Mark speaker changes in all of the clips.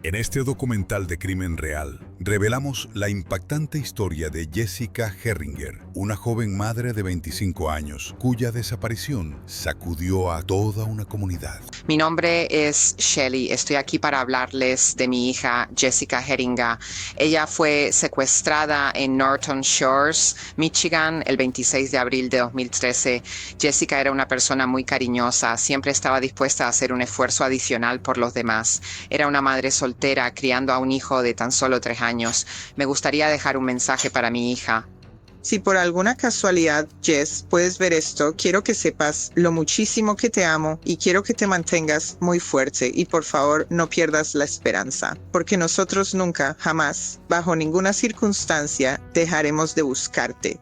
Speaker 1: En este documental de crimen real, revelamos la impactante historia de Jessica Herringer, una joven madre de 25 años, cuya desaparición sacudió a toda una comunidad.
Speaker 2: Mi nombre es Shelly. Estoy aquí para hablarles de mi hija Jessica Herringer. Ella fue secuestrada en Norton Shores, Michigan, el 26 de abril de 2013. Jessica era una persona muy cariñosa, siempre estaba dispuesta a hacer un esfuerzo adicional por los demás. Era una madre soltera criando a un hijo de tan solo 3 años. Me gustaría dejar un mensaje para mi hija.
Speaker 3: Si por alguna casualidad, Jess, puedes ver esto, quiero que sepas lo muchísimo que te amo y quiero que te mantengas muy fuerte y por favor no pierdas la esperanza, porque nosotros nunca, jamás, bajo ninguna circunstancia, dejaremos de buscarte.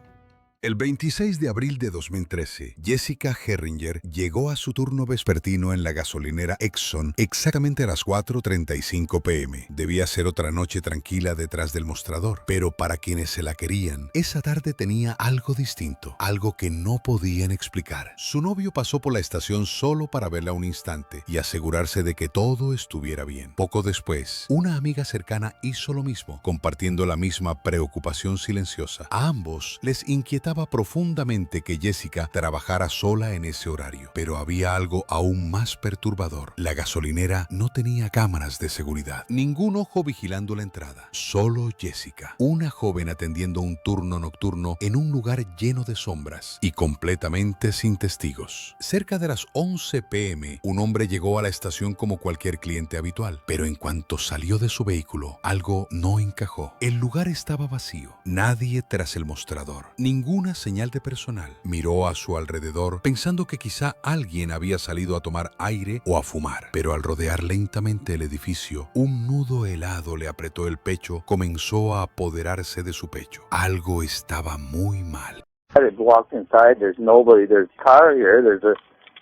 Speaker 1: El 26 de abril de 2013, Jessica Herringer llegó a su turno vespertino en la gasolinera Exxon exactamente a las 4:35 p.m. Debía ser otra noche tranquila detrás del mostrador, pero para quienes se la querían, esa tarde tenía algo distinto, algo que no podían explicar. Su novio pasó por la estación solo para verla un instante y asegurarse de que todo estuviera bien. Poco después, una amiga cercana hizo lo mismo, compartiendo la misma preocupación silenciosa. A ambos les inquietaba profundamente que Jessica trabajara sola en ese horario, pero había algo aún más perturbador. La gasolinera no tenía cámaras de seguridad, ningún ojo vigilando la entrada, solo Jessica, una joven atendiendo un turno nocturno en un lugar lleno de sombras y completamente sin testigos. Cerca de las 11 p.m., un hombre llegó a la estación como cualquier cliente habitual, pero en cuanto salió de su vehículo, algo no encajó. El lugar estaba vacío, nadie tras el mostrador, ninguna señal de personal. Miró a su alrededor pensando que quizá alguien había salido a tomar aire o a fumar, pero al rodear lentamente el edificio, un nudo helado le apretó el pecho, comenzó a apoderarse de su pecho. Algo estaba muy mal.
Speaker 4: I just walked inside, there's nobody, there's a car here,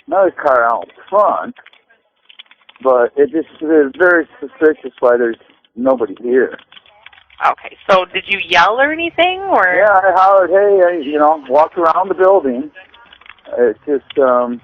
Speaker 4: another car out front, but it's very suspicious why there's nobody here.
Speaker 5: Okay, so did you yell or anything, or?
Speaker 4: Yeah, I hollered, hey, walked around the building. It's just, I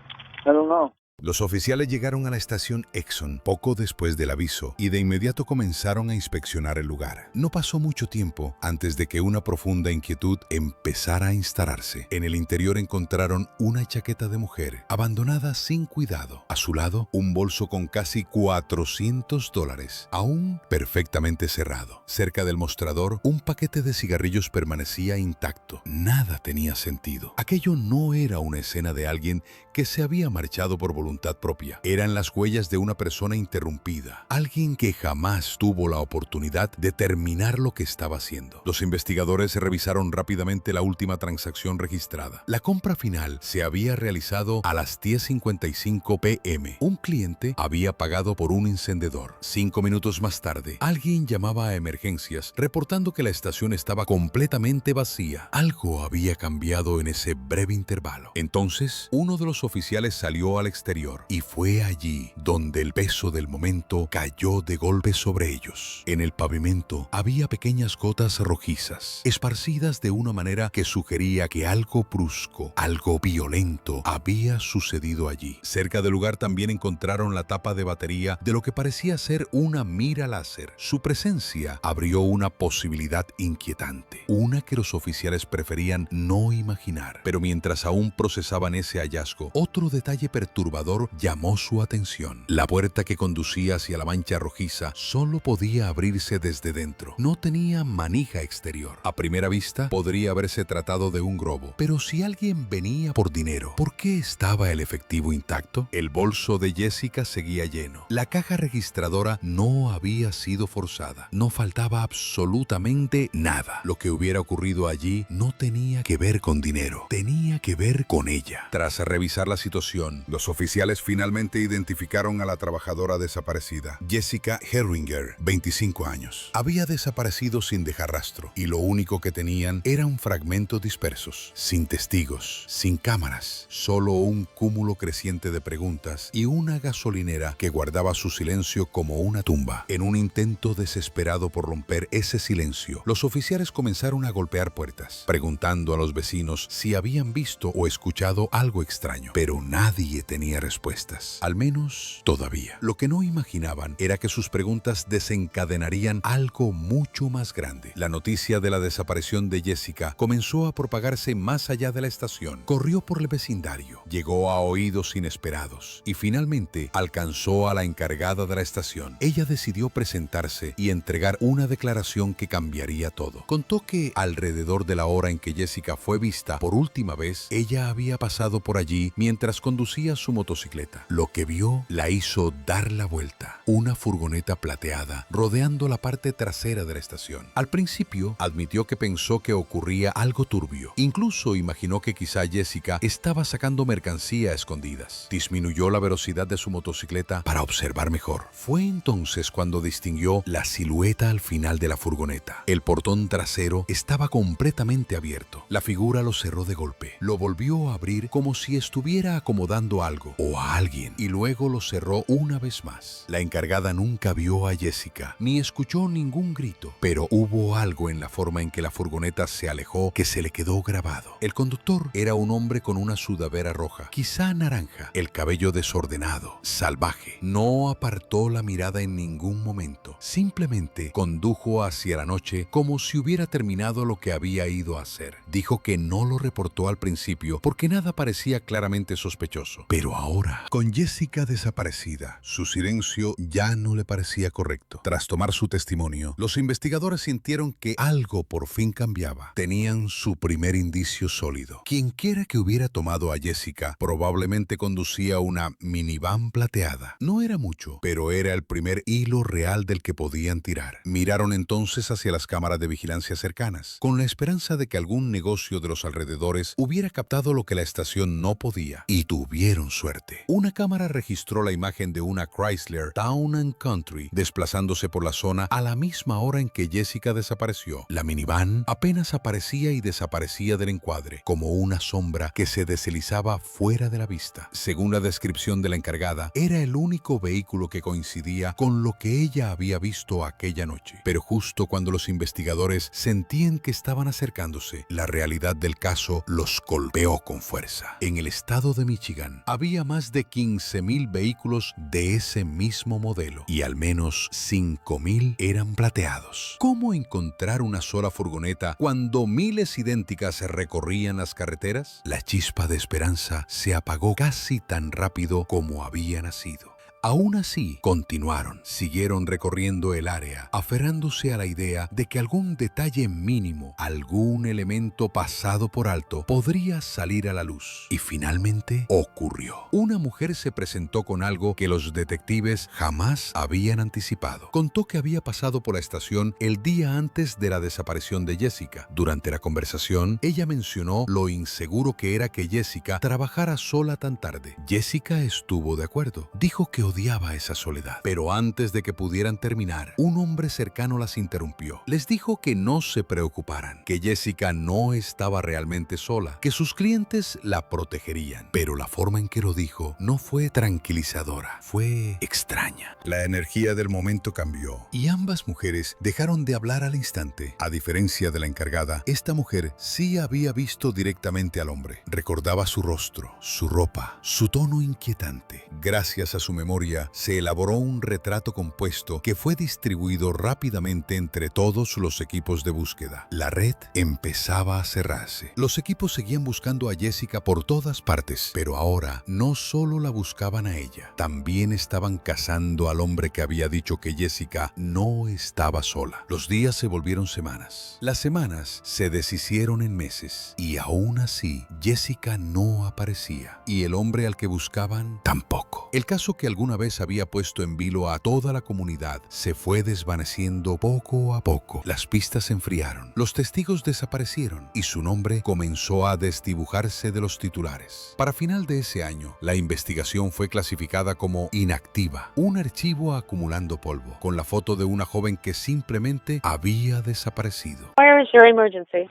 Speaker 4: don't know.
Speaker 1: Los oficiales llegaron a la estación Exxon poco después del aviso y de inmediato comenzaron a inspeccionar el lugar. No pasó mucho tiempo antes de que una profunda inquietud empezara a instalarse. En el interior encontraron una chaqueta de mujer abandonada sin cuidado. A su lado, un bolso con casi $400, aún perfectamente cerrado. Cerca del mostrador, un paquete de cigarrillos permanecía intacto. Nada tenía sentido. Aquello no era una escena de alguien que se había marchado por voluntad propia. Eran las huellas de una persona interrumpida, alguien que jamás tuvo la oportunidad de terminar lo que estaba haciendo. Los investigadores revisaron rápidamente la última transacción registrada. La compra final se había realizado a las 10:55 p.m. Un cliente había pagado por un encendedor. 5 minutos más tarde, alguien llamaba a emergencias reportando que la estación estaba completamente vacía. Algo había cambiado en ese breve intervalo. Entonces, uno de los oficiales salió al exterior y fue allí donde el peso del momento cayó de golpe sobre ellos. En el pavimento había pequeñas gotas rojizas, esparcidas de una manera que sugería que algo brusco, algo violento había sucedido allí. Cerca del lugar también encontraron la tapa de batería de lo que parecía ser una mira láser. Su presencia abrió una posibilidad inquietante, una que los oficiales preferían no imaginar. Pero mientras aún procesaban ese hallazgo, otro detalle perturbador llamó su atención. La puerta que conducía hacia la mancha rojiza solo podía abrirse desde dentro. No tenía manija exterior. A primera vista, podría haberse tratado de un robo. Pero si alguien venía por dinero, ¿por qué estaba el efectivo intacto? El bolso de Jessica seguía lleno. La caja registradora no había sido forzada. No faltaba absolutamente nada. Lo que hubiera ocurrido allí no tenía que ver con dinero. Tenía que ver con ella. Tras revisar la situación, los oficiales finalmente identificaron a la trabajadora desaparecida, Jessica Herringer, 25 años. Había desaparecido sin dejar rastro y lo único que tenían eran fragmentos dispersos, sin testigos, sin cámaras, solo un cúmulo creciente de preguntas y una gasolinera que guardaba su silencio como una tumba. En un intento desesperado por romper ese silencio, los oficiales comenzaron a golpear puertas, preguntando a los vecinos si habían visto o escuchado algo extraño, pero nadie tenía respuestas. Al menos todavía. Lo que no imaginaban era que sus preguntas desencadenarían algo mucho más grande. La noticia de la desaparición de Jessica comenzó a propagarse más allá de la estación. Corrió por el vecindario, llegó a oídos inesperados y finalmente alcanzó a la encargada de la estación. Ella decidió presentarse y entregar una declaración que cambiaría todo. Contó que alrededor de la hora en que Jessica fue vista por última vez, ella había pasado por allí mientras conducía su motocicleta. Lo que vio la hizo dar la vuelta. Una furgoneta plateada rodeando la parte trasera de la estación. Al principio admitió que pensó que ocurría algo turbio. Incluso imaginó que quizá Jessica estaba sacando mercancía a escondidas. Disminuyó la velocidad de su motocicleta para observar mejor. Fue entonces cuando distinguió la silueta al final de la furgoneta. El portón trasero estaba completamente abierto. La figura lo cerró de golpe. Lo volvió a abrir como si estuviera acomodando algo o a alguien y luego lo cerró una vez más. La encargada nunca vio a Jessica ni escuchó ningún grito, pero hubo algo en la forma en que la furgoneta se alejó que se le quedó grabado. El conductor era un hombre con una sudadera roja, quizá naranja, el cabello desordenado, salvaje. No apartó la mirada en ningún momento. Simplemente condujo hacia la noche como si hubiera terminado lo que había ido a hacer. Dijo que no lo reportó al principio porque nada parecía claramente sospechoso. Pero ahora, con Jessica desaparecida, su silencio ya no le parecía correcto. Tras tomar su testimonio, los investigadores sintieron que algo por fin cambiaba. Tenían su primer indicio sólido. Quienquiera que hubiera tomado a Jessica probablemente conducía una minivan plateada. No era mucho, pero era el primer hilo real del que podían tirar. Miraron entonces hacia las cámaras de vigilancia cercanas, con la esperanza de que algún negocio de los alrededores hubiera captado lo que la estación no podía. Y tuvieron suerte. Una cámara registró la imagen de una Chrysler Town and Country desplazándose por la zona a la misma hora en que Jessica desapareció. La minivan apenas aparecía y desaparecía del encuadre, como una sombra que se deslizaba fuera de la vista. Según la descripción de la encargada, era el único vehículo que coincidía con lo que ella había visto aquella noche. Pero justo cuando los investigadores sentían que estaban acercándose, la realidad del caso los golpeó con fuerza. En el estado de Michigan había más de 15,000 vehículos de ese mismo modelo y al menos 5,000 eran plateados. ¿Cómo encontrar una sola furgoneta cuando miles idénticas recorrían las carreteras? La chispa de esperanza se apagó casi tan rápido como había nacido. Aún así, continuaron, siguieron recorriendo el área, aferrándose a la idea de que algún detalle mínimo, algún elemento pasado por alto, podría salir a la luz. Y finalmente ocurrió. Una mujer se presentó con algo que los detectives jamás habían anticipado. Contó que había pasado por la estación el día antes de la desaparición de Jessica. Durante la conversación, ella mencionó lo inseguro que era que Jessica trabajara sola tan tarde. Jessica estuvo de acuerdo. Dijo que odiaba esa soledad. Pero antes de que pudieran terminar, un hombre cercano las interrumpió. Les dijo que no se preocuparan, que Jessica no estaba realmente sola, que sus clientes la protegerían. Pero la forma en que lo dijo no fue tranquilizadora, fue extraña. La energía del momento cambió y ambas mujeres dejaron de hablar al instante. A diferencia de la encargada, esta mujer sí había visto directamente al hombre. Recordaba su rostro, su ropa, su tono inquietante. Gracias a su memoria, se elaboró un retrato compuesto que fue distribuido rápidamente entre todos los equipos de búsqueda. La red empezaba a cerrarse. Los equipos seguían buscando a Jessica por todas partes, pero ahora no solo la buscaban a ella, también estaban cazando al hombre que había dicho que Jessica no estaba sola. Los días se volvieron semanas. Las semanas se deshicieron en meses y aún así Jessica no aparecía y el hombre al que buscaban tampoco. El caso que alguna vez había puesto en vilo a toda la comunidad se fue desvaneciendo poco a poco. Las pistas se enfriaron, los testigos desaparecieron y su nombre comenzó a desdibujarse de los titulares. Para final de ese año, la investigación fue clasificada como inactiva, un archivo acumulando polvo, con la foto de una joven que simplemente había desaparecido.
Speaker 6: Where is your emergency?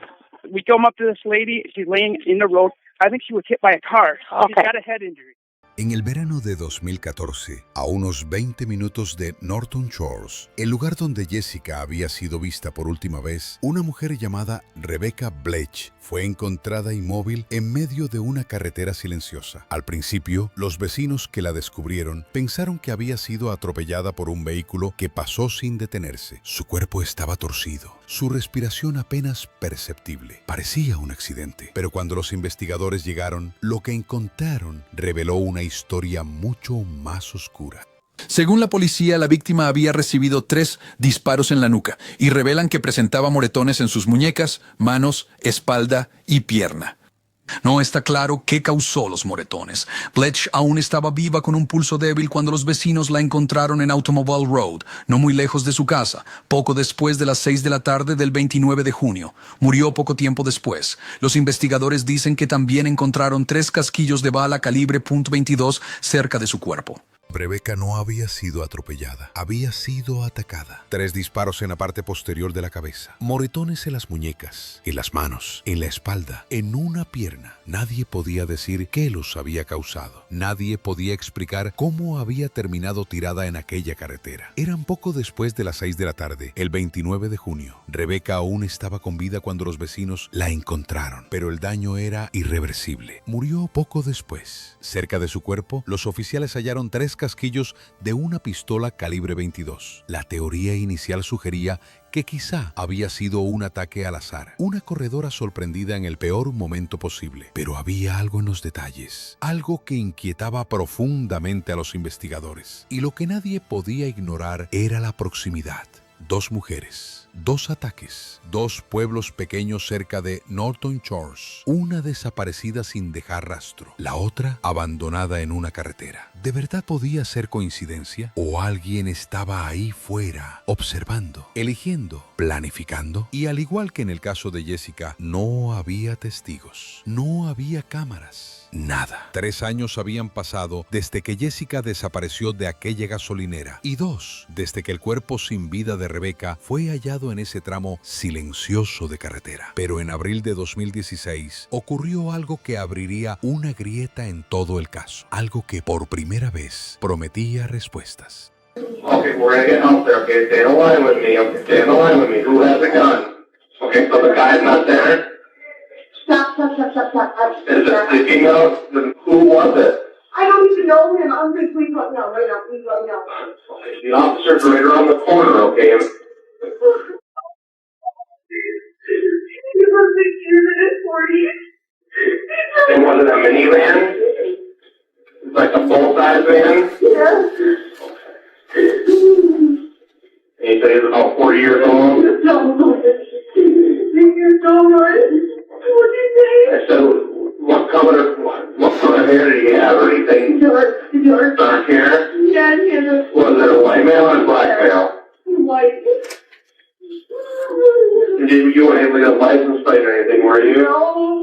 Speaker 7: We come up to this lady. She's laying in the road. I think she was hit by a car.
Speaker 6: Okay.
Speaker 7: She's got a head injury.
Speaker 1: En el verano de 2014, a unos 20 minutos de Norton Shores, el lugar donde Jessica había sido vista por última vez, una mujer llamada Rebecca Bletch fue encontrada inmóvil en medio de una carretera silenciosa. Al principio, los vecinos que la descubrieron pensaron que había sido atropellada por un vehículo que pasó sin detenerse. Su cuerpo estaba torcido, su respiración apenas perceptible. Parecía un accidente, pero cuando los investigadores llegaron, lo que encontraron reveló una historia mucho más oscura.
Speaker 6: Según la policía, la víctima había recibido 3 disparos en la nuca y revelan que presentaba moretones en sus muñecas, manos, espalda y pierna. No está claro qué causó los moretones. Bletch aún estaba viva con un pulso débil cuando los vecinos la encontraron en Automobile Road, no muy lejos de su casa, poco después de las 6 de la tarde del 29 de junio. Murió poco tiempo después. Los investigadores dicen que también encontraron 3 casquillos de bala calibre .22 cerca de su cuerpo.
Speaker 1: Rebecca no había sido atropellada, había sido atacada. 3 disparos en la parte posterior de la cabeza, moretones en las muñecas, en las manos, en la espalda, en una pierna. Nadie podía decir qué los había causado. Nadie podía explicar cómo había terminado tirada en aquella carretera. Eran poco después de las 6 de la tarde, el 29 de junio. Rebecca aún estaba con vida cuando los vecinos la encontraron, pero el daño era irreversible. Murió poco después. Cerca de su cuerpo, los oficiales hallaron 3 casquillos de una pistola calibre 22. La teoría inicial sugería que quizá había sido un ataque al azar, una corredora sorprendida en el peor momento posible. Pero había algo en los detalles, algo que inquietaba profundamente a los investigadores. Y lo que nadie podía ignorar era la proximidad. 2 mujeres, 2 ataques, 2 pueblos pequeños cerca de Norton Shores, una desaparecida sin dejar rastro, la otra abandonada en una carretera. ¿De verdad podía ser coincidencia? ¿O alguien estaba ahí fuera, observando, eligiendo, planificando? Y al igual que en el caso de Jessica, no había testigos, no había cámaras. Nada. 3 años habían pasado desde que Jessica desapareció de aquella gasolinera y 2 desde que el cuerpo sin vida de Rebecca fue hallado en ese tramo silencioso de carretera. Pero en abril de 2016 ocurrió algo que abriría una grieta en todo el caso. Algo que por primera vez prometía respuestas.
Speaker 7: Okay, we're gonna get out there, okay? Stay in line with me, okay? Stay in line with me. Who has a gun? Okay, so the guy's not there.
Speaker 8: Stop.
Speaker 7: Is it sticking out? Who was it?
Speaker 8: I don't even know him. I'm just, please let me know, right now, please let me know.
Speaker 7: Okay, the officer's right around the corner, okay?
Speaker 8: You were 6 years in his 40s.
Speaker 7: And was it a minivan? Like a full-size van?
Speaker 8: Yes.
Speaker 7: And you said he was about 40 years old?
Speaker 8: No. You're so right. What'd you say?
Speaker 7: I said, what color hair did he have or anything?
Speaker 8: Dark.
Speaker 7: Dark hair?
Speaker 8: Yeah, yeah.
Speaker 7: Was it a white male or a black male?
Speaker 8: White.
Speaker 7: You weren't able to get a license plate or anything, were you?
Speaker 8: No.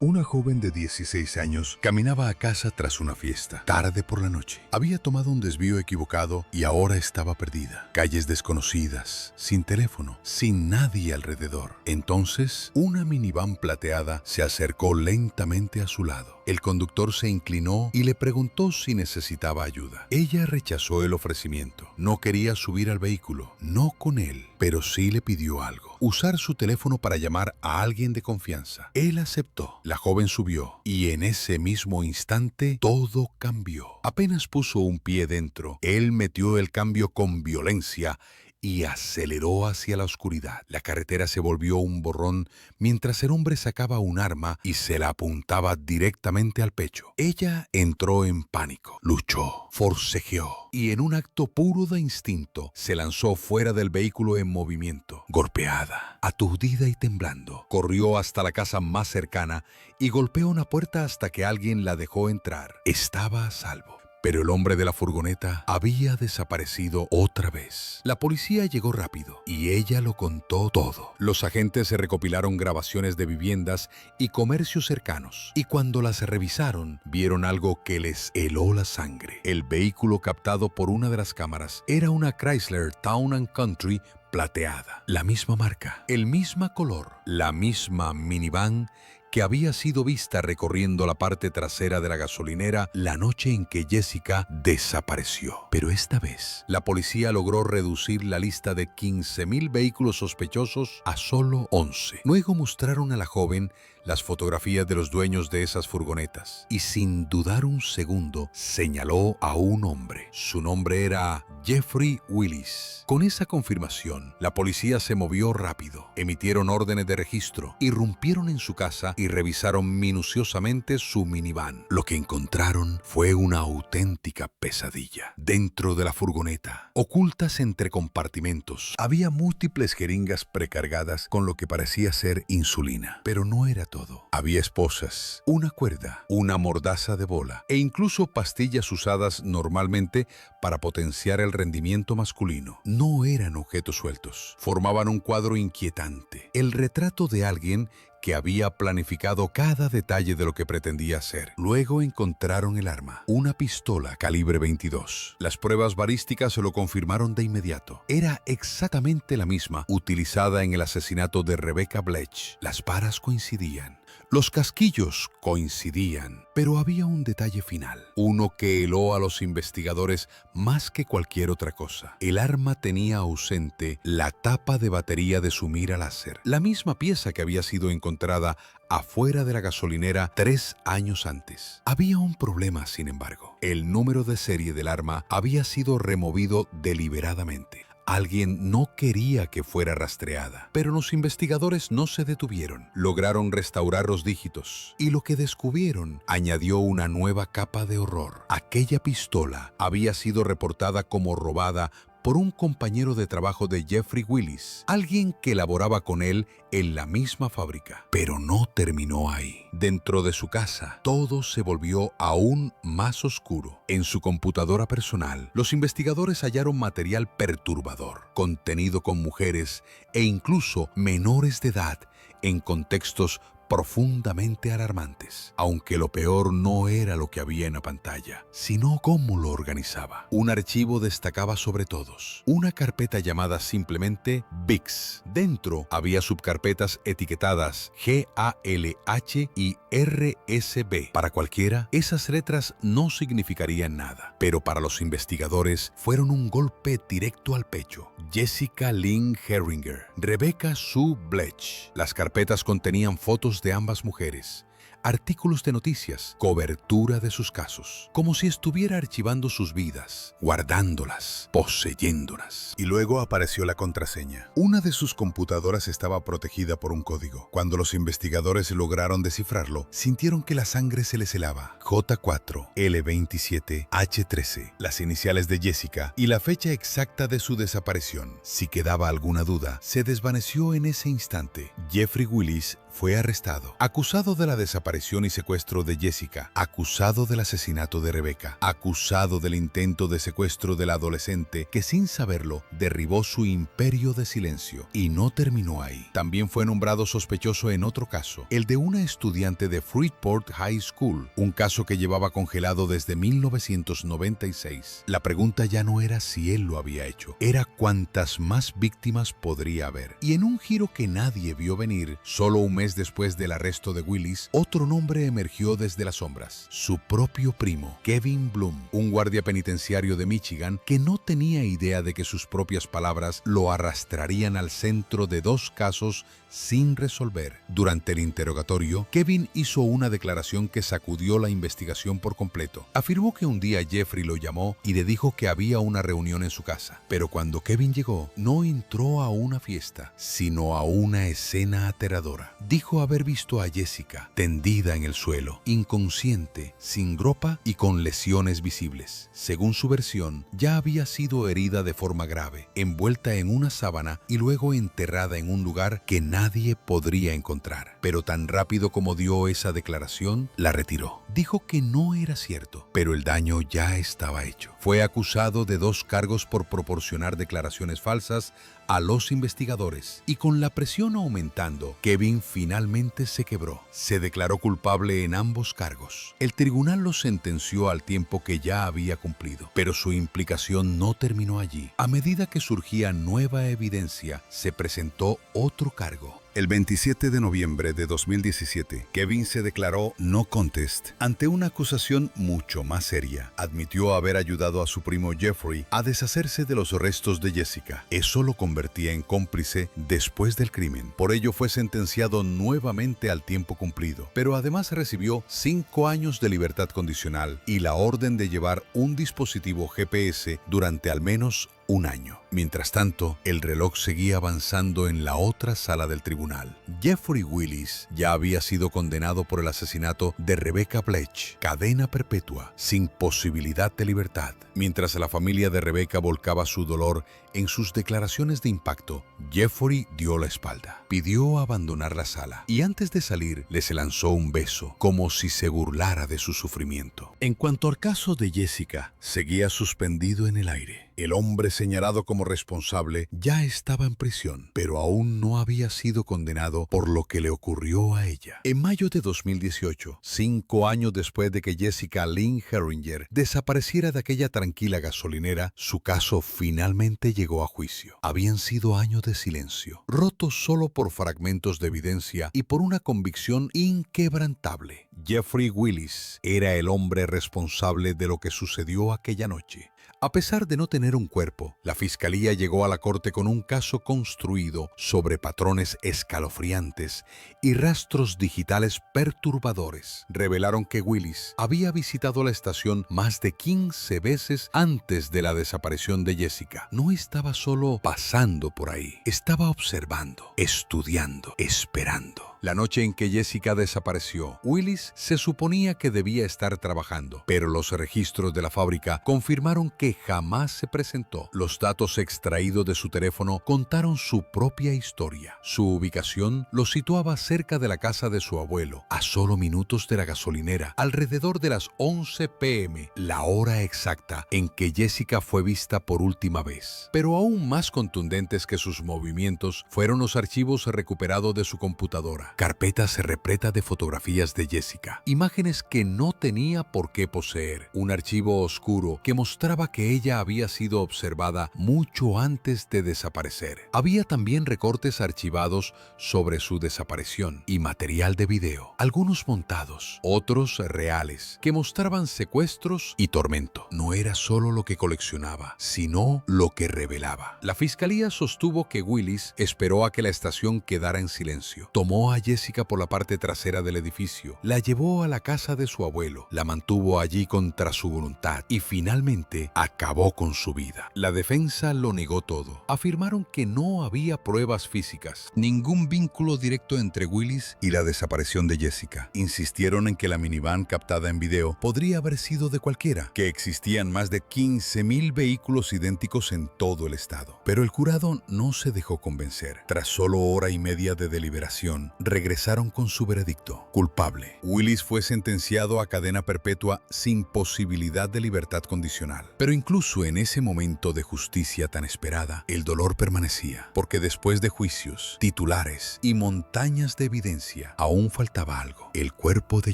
Speaker 1: Una joven de 16 años caminaba a casa tras una fiesta, tarde por la noche. Había tomado un desvío equivocado y ahora estaba perdida. Calles desconocidas, sin teléfono, sin nadie alrededor. Entonces, una minivan plateada se acercó lentamente a su lado. El conductor se inclinó y le preguntó si necesitaba ayuda. Ella rechazó el ofrecimiento. No quería subir al vehículo, no con él, pero sí le pidió algo: usar su teléfono para llamar a alguien de confianza. Él aceptó. La joven subió y en ese mismo instante todo cambió. Apenas puso un pie dentro, él metió el cambio con violencia y aceleró hacia la oscuridad. La carretera se volvió un borrón mientras el hombre sacaba un arma y se la apuntaba directamente al pecho. Ella entró en pánico, luchó, forcejeó y en un acto puro de instinto se lanzó fuera del vehículo en movimiento. Golpeada, aturdida y temblando, corrió hasta la casa más cercana y golpeó una puerta hasta que alguien la dejó entrar. Estaba a salvo. Pero el hombre de la furgoneta había desaparecido otra vez. La policía llegó rápido y ella lo contó todo. Los agentes se recopilaron grabaciones de viviendas y comercios cercanos, y cuando las revisaron, vieron algo que les heló la sangre. El vehículo captado por una de las cámaras era una Chrysler Town & Country plateada. La misma marca, el mismo color, la misma minivan que había sido vista recorriendo la parte trasera de la gasolinera la noche en que Jessica desapareció. Pero esta vez, la policía logró reducir la lista de 15.000 vehículos sospechosos a solo 11. Luego mostraron a la joven las fotografías de los dueños de esas furgonetas y sin dudar un segundo señaló a un hombre. Su nombre era Jeffrey Willis. Con esa confirmación, la policía se movió rápido, emitieron órdenes de registro, irrumpieron en su casa y revisaron minuciosamente su minivan. Lo que encontraron fue una auténtica pesadilla. Dentro de la furgoneta, ocultas entre compartimentos, había múltiples jeringas precargadas con lo que parecía ser insulina. Pero no era todo. Había esposas, una cuerda, una mordaza de bola e incluso pastillas usadas normalmente para potenciar el rendimiento masculino. No eran objetos sueltos. Formaban un cuadro inquietante. El retrato de alguien que había planificado cada detalle de lo que pretendía hacer. Luego encontraron el arma, una pistola calibre 22. Las pruebas balísticas se lo confirmaron de inmediato. Era exactamente la misma utilizada en el asesinato de Rebecca Bletch. Las varas coincidían. Los casquillos coincidían, pero había un detalle final, uno que heló a los investigadores más que cualquier otra cosa. El arma tenía ausente la tapa de batería de su mira láser, la misma pieza que había sido encontrada afuera de la gasolinera 3 años antes. Había un problema, sin embargo. El número de serie del arma había sido removido deliberadamente. Alguien no quería que fuera rastreada, pero los investigadores no se detuvieron. Lograron restaurar los dígitos y lo que descubrieron añadió una nueva capa de horror. Aquella pistola había sido reportada como robada por un compañero de trabajo de Jeffrey Willis, alguien que laboraba con él en la misma fábrica. Pero no terminó ahí. Dentro de su casa, todo se volvió aún más oscuro. En su computadora personal, los investigadores hallaron material perturbador, contenido con mujeres e incluso menores de edad en contextos profundamente alarmantes, aunque lo peor no era lo que había en la pantalla, sino cómo lo organizaba. Un archivo destacaba sobre todos, una carpeta llamada simplemente VIX. Dentro había subcarpetas etiquetadas GALH y RSB. Para cualquiera, esas letras no significarían nada, pero para los investigadores fueron un golpe directo al pecho. Jessica Lynn Herringer, Rebecca Sue Bletch. Las carpetas contenían fotos de ambas mujeres, artículos de noticias, cobertura de sus casos, como si estuviera archivando sus vidas, guardándolas, poseyéndolas. Y luego apareció la contraseña. Una de sus computadoras estaba protegida por un código. Cuando los investigadores lograron descifrarlo, sintieron que la sangre se les helaba. J4, L27, H13, las iniciales de Jessica y la fecha exacta de su desaparición. Si quedaba alguna duda, se desvaneció en ese instante. Jeffrey Willis fue arrestado, acusado de la desaparición y secuestro de Jessica, acusado del asesinato de Rebecca, acusado del intento de secuestro del adolescente que sin saberlo derribó su imperio de silencio. Y no terminó ahí. También fue nombrado sospechoso en otro caso, el de una estudiante de Freeport High School, un caso que llevaba congelado desde 1996. La pregunta ya no era si él lo había hecho, era cuántas más víctimas podría haber. Y en un giro que nadie vio venir, solo un mes después del arresto de Willis, otro nombre emergió desde las sombras. Su propio primo, Kevin Bloom, un guardia penitenciario de Michigan que no tenía idea de que sus propias palabras lo arrastrarían al centro de 2 casos sin resolver. Durante el interrogatorio, Kevin hizo una declaración que sacudió la investigación por completo. Afirmó que un día Jeffrey lo llamó y le dijo que había una reunión en su casa. Pero cuando Kevin llegó, no entró a una fiesta, sino a una escena aterradora. Dijo haber visto a Jessica tendida en el suelo, inconsciente, sin ropa y con lesiones visibles. Según su versión, ya había sido herida de forma grave, envuelta en una sábana y luego enterrada en un lugar que nadie podría encontrar. Pero tan rápido como dio esa declaración, la retiró. Dijo que no era cierto, pero el daño ya estaba hecho. Fue acusado de 2 cargos por proporcionar declaraciones falsas a los investigadores, y con la presión aumentando, Kevin finalmente se quebró. Se declaró culpable en ambos cargos. El tribunal lo sentenció al tiempo que ya había cumplido, pero su implicación no terminó allí. A medida que surgía nueva evidencia, se presentó otro cargo. El 27 de noviembre de 2017, Kevin se declaró no contest ante una acusación mucho más seria. Admitió haber ayudado a su primo Jeffrey a deshacerse de los restos de Jessica. Eso lo convertía en cómplice después del crimen. Por ello fue sentenciado nuevamente al tiempo cumplido, pero además recibió 5 años de libertad condicional y la orden de llevar un dispositivo GPS durante al menos un año. Mientras tanto, el reloj seguía avanzando en la otra sala del tribunal. Jeffrey Willis ya había sido condenado por el asesinato de Rebecca Bletch, cadena perpetua, sin posibilidad de libertad. Mientras la familia de Rebecca volcaba su dolor en sus declaraciones de impacto, Jeffrey dio la espalda, pidió abandonar la sala y antes de salir les lanzó un beso, como si se burlara de su sufrimiento. En cuanto al caso de Jessica, seguía suspendido en el aire. El hombre señalado como responsable ya estaba en prisión, pero aún no había sido condenado por lo que le ocurrió a ella. En mayo de 2018, 5 años después de que Jessica Lynn Herringer desapareciera de aquella tranquila gasolinera, su caso finalmente llegó a juicio. Habían sido años de silencio, rotos solo por fragmentos de evidencia y por una convicción inquebrantable. Jeffrey Willis era el hombre responsable de lo que sucedió aquella noche. A pesar de no tener un cuerpo, la fiscalía llegó a la corte con un caso construido sobre patrones escalofriantes y rastros digitales perturbadores. Revelaron que Willis había visitado la estación más de 15 veces antes de la desaparición de Jessica. No estaba solo pasando por ahí, estaba observando, estudiando, esperando. La noche en que Jessica desapareció, Willis se suponía que debía estar trabajando, pero los registros de la fábrica confirmaron que jamás se presentó. Los datos extraídos de su teléfono contaron su propia historia. Su ubicación lo situaba cerca de la casa de su abuelo, a solo minutos de la gasolinera, alrededor de las 11 p.m., la hora exacta en que Jessica fue vista por última vez. Pero aún más contundentes que sus movimientos fueron los archivos recuperados de su computadora. Carpetas repletas de fotografías de Jessica, imágenes que no tenía por qué poseer, un archivo oscuro que mostraba que ella había sido observada mucho antes de desaparecer. Había también recortes archivados sobre su desaparición y material de video, algunos montados, otros reales, que mostraban secuestros y tormento. No era solo lo que coleccionaba, sino lo que revelaba. La fiscalía sostuvo que Willis esperó a que la estación quedara en silencio. Tomó a Jessica por la parte trasera del edificio, la llevó a la casa de su abuelo, la mantuvo allí contra su voluntad y finalmente acabó con su vida. La defensa lo negó todo. Afirmaron que no había pruebas físicas, ningún vínculo directo entre Willis y la desaparición de Jessica. Insistieron en que la minivan captada en video podría haber sido de cualquiera, que existían más de 15,000 vehículos idénticos en todo el estado. Pero el jurado no se dejó convencer. Tras solo hora y media de deliberación, regresaron con su veredicto: culpable. Willis fue sentenciado a cadena perpetua sin posibilidad de libertad condicional. Pero incluso en ese momento de justicia tan esperada, el dolor permanecía, porque después de juicios, titulares y montañas de evidencia, aún faltaba algo: el cuerpo de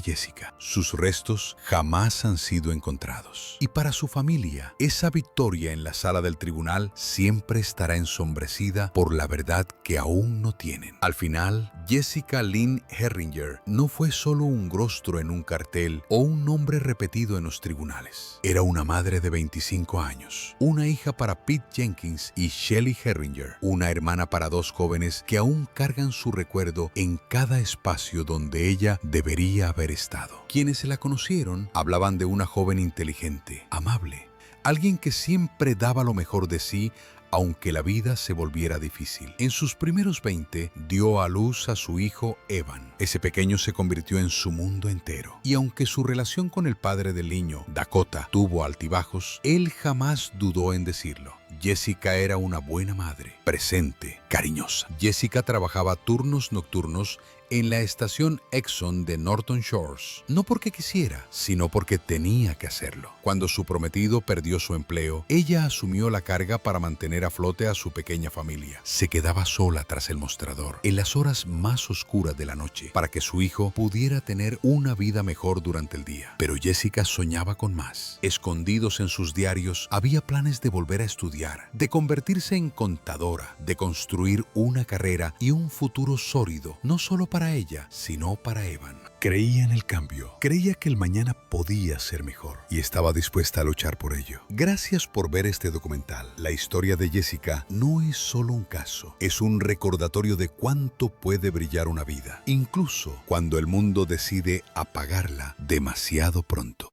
Speaker 1: Jessica. Sus restos jamás han sido encontrados. Y para su familia, esa victoria en la sala del tribunal siempre estará ensombrecida por la verdad que aún no tienen. Al final, Jessica Lynn Herringer no fue solo un rostro en un cartel o un nombre repetido en los tribunales. Era una madre de 25 años, una hija para Pete Jenkins y Shelley Herringer, una hermana para 2 jóvenes que aún cargan su recuerdo en cada espacio donde ella debería haber estado. Quienes la conocieron hablaban de una joven inteligente, amable, alguien que siempre daba lo mejor de sí aunque la vida se volviera difícil. En sus primeros 20, dio a luz a su hijo Evan. Ese pequeño se convirtió en su mundo entero. Y aunque su relación con el padre del niño, Dakota, tuvo altibajos, él jamás dudó en decirlo. Jessica era una buena madre, presente, cariñosa. Jessica trabajaba turnos nocturnos en la estación Exxon de Norton Shores, no porque quisiera, sino porque tenía que hacerlo. Cuando su prometido perdió su empleo, ella asumió la carga para mantener a flote a su pequeña familia. Se quedaba sola tras el mostrador, en las horas más oscuras de la noche, para que su hijo pudiera tener una vida mejor durante el día. Pero Jessica soñaba con más. Escondidos en sus diarios, había planes de volver a estudiar, de convertirse en contadora, de construir construir una carrera y un futuro sólido, no solo para ella, sino para Evan. Creía en el cambio, creía que el mañana podía ser mejor y estaba dispuesta a luchar por ello. Gracias por ver este documental. La historia de Jessica no es solo un caso, es un recordatorio de cuánto puede brillar una vida, incluso cuando el mundo decide apagarla demasiado pronto.